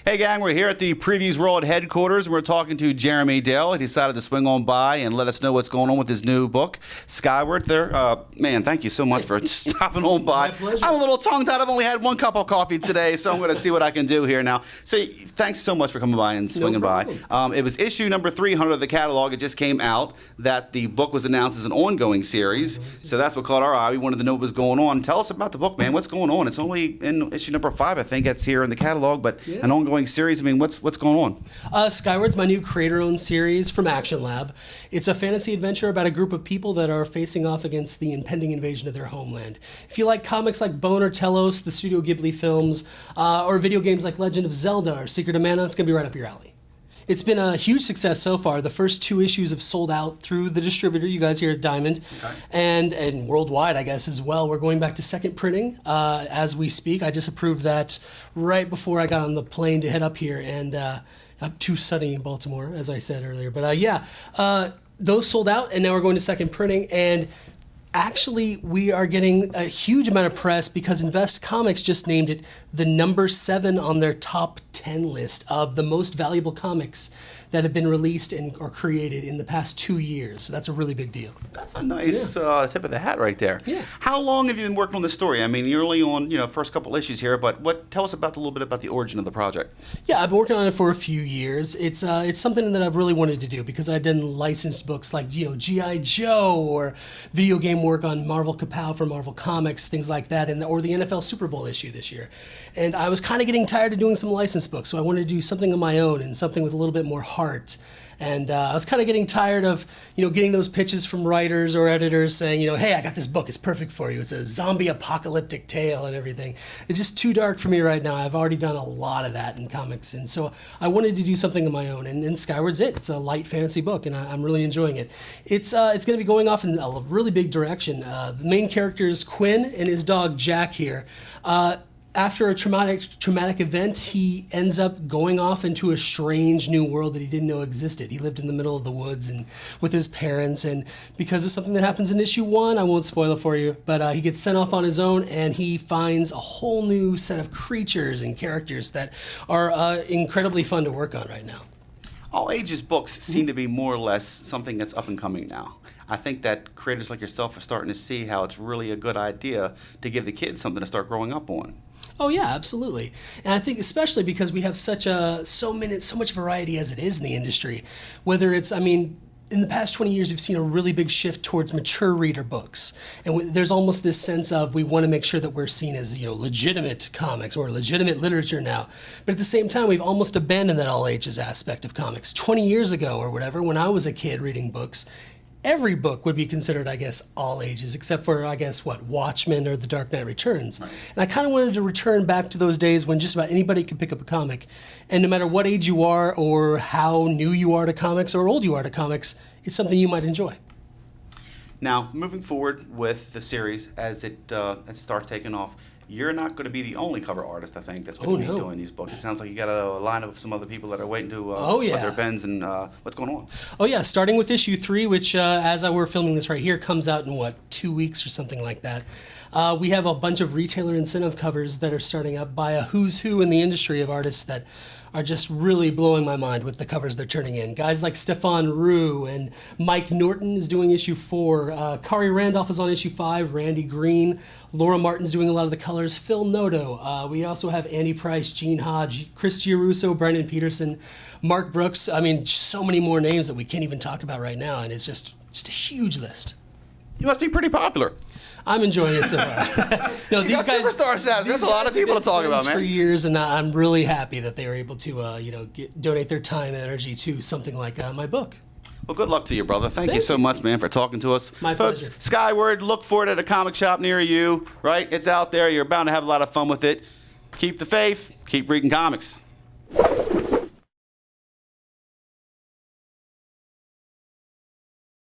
Hey gang, we're here at the PREVIEWSworld headquarters. We're talking to Jeremy Dale. He decided to swing on by and let us know what's going on with his new book, Skyward. Man, thank you so much for stopping on by. My pleasure. I'm a little tongue-tied. I've only had one cup of coffee today, so I'm going to see what I can do here now. So thanks so much for coming by and swinging by. It was issue number 300 of the catalog. It just came out that the book was announced as an ongoing series. So that's what caught our eye. We wanted to know what was going on. Tell us about the book, man. What's going on? It's only in issue number 5, I think. That's here in the catalog, but an ongoing series. I mean, what's going on? Skyward's my new creator-owned series from Action Lab. It's a fantasy adventure about a group of people that are facing off against the impending invasion of their homeland. If you like comics like Bone or Telos, the Studio Ghibli films, or video games like Legend of Zelda or Secret of Mana, it's going to be right up your alley. It's been a huge success so far. The first 2 issues have sold out through the distributor, you guys here at Diamond, and worldwide, I guess, as well. We're going back to second printing as we speak. I just approved that right before I got on the plane to head up here, and up to sunny in Baltimore, as I said earlier. But those sold out, and now we're going to second printing. And actually, we are getting a huge amount of press because Invest Comics just named it the number 7 on their top 10 list of the most valuable comics that have been released or created in the past 2 years. So that's a really big deal. That's a nice tip of the hat right there. Yeah. How long have you been working on this story? I mean, you're only on first couple issues here, but tell us about a little bit about the origin of the project. Yeah, I've been working on it for a few years. It's something that I've really wanted to do because I've done licensed books like G.I. Joe or video game work on Marvel Kapow for Marvel Comics, things like that, or the NFL Super Bowl issue this year. And I was kind of getting tired of doing some licensed books, so I wanted to do something of my own and something with a little bit more heart. And I was kind of getting tired of, getting those pitches from writers or editors saying, hey, I got this book, it's perfect for you. It's a zombie apocalyptic tale and everything. It's just too dark for me right now. I've already done a lot of that in comics. And so I wanted to do something of my own. And Skyward's it. It's a light fantasy book, and I'm really enjoying it. It's going to be going off in a really big direction. The main character is Quinn and his dog Jack here. After a traumatic event, he ends up going off into a strange new world that he didn't know existed. He lived in the middle of the woods and with his parents, and because of something that happens in issue 1, I won't spoil it for you, but he gets sent off on his own, and he finds a whole new set of creatures and characters that are incredibly fun to work on right now. All ages books seem to be more or less something that's up and coming now. I think that creators like yourself are starting to see how it's really a good idea to give the kids something to start growing up on. Oh yeah, absolutely. And I think especially because we have so much variety as it is in the industry. Whether it's, in the past 20 years, we've seen a really big shift towards mature reader books. And there's almost this sense of we want to make sure that we're seen as, legitimate comics or legitimate literature now. But at the same time, we've almost abandoned that all ages aspect of comics. 20 years ago or whatever, when I was a kid reading books, every book would be considered, I guess, all ages, except for, I guess, Watchmen or The Dark Knight Returns. Right. And I kind of wanted to return back to those days when just about anybody could pick up a comic. And no matter what age you are or how new you are to comics or old you are to comics, it's something you might enjoy. Now, moving forward with the series as it starts taking off, you're not going to be the only cover artist, I think, that's going to be doing these books. It sounds like you got a line of some other people that are waiting to put their pens and what's going on? Oh, yeah, starting with issue 3, which, as we're filming this right here, comes out in, 2 weeks or something like that. We have a bunch of retailer incentive covers that are starting up by a who's who in the industry of artists that are just really blowing my mind with the covers they're turning in. Guys like Stefan Rue and Mike Norton is doing issue 4. Kari Randolph is on issue 5. Randy Green. Laura Martin's doing a lot of the colors. Phil Noto. We also have Andy Price, Gene Hodge, Chris Giarusso, Brandon Peterson, Mark Brooks. So many more names that we can't even talk about right now, and it's just a huge list. You must be pretty popular. I'm enjoying it so far. No, these guys, superstar status. There's a lot of people to talk about, man. For years, and I'm really happy that they were able to, donate their time and energy to something like my book. Well, good luck to you, brother. Thank you so much, man, for talking to us. My Folks, pleasure. Skyward, look for it at a comic shop near you, right? It's out there. You're bound to have a lot of fun with it. Keep the faith. Keep reading comics.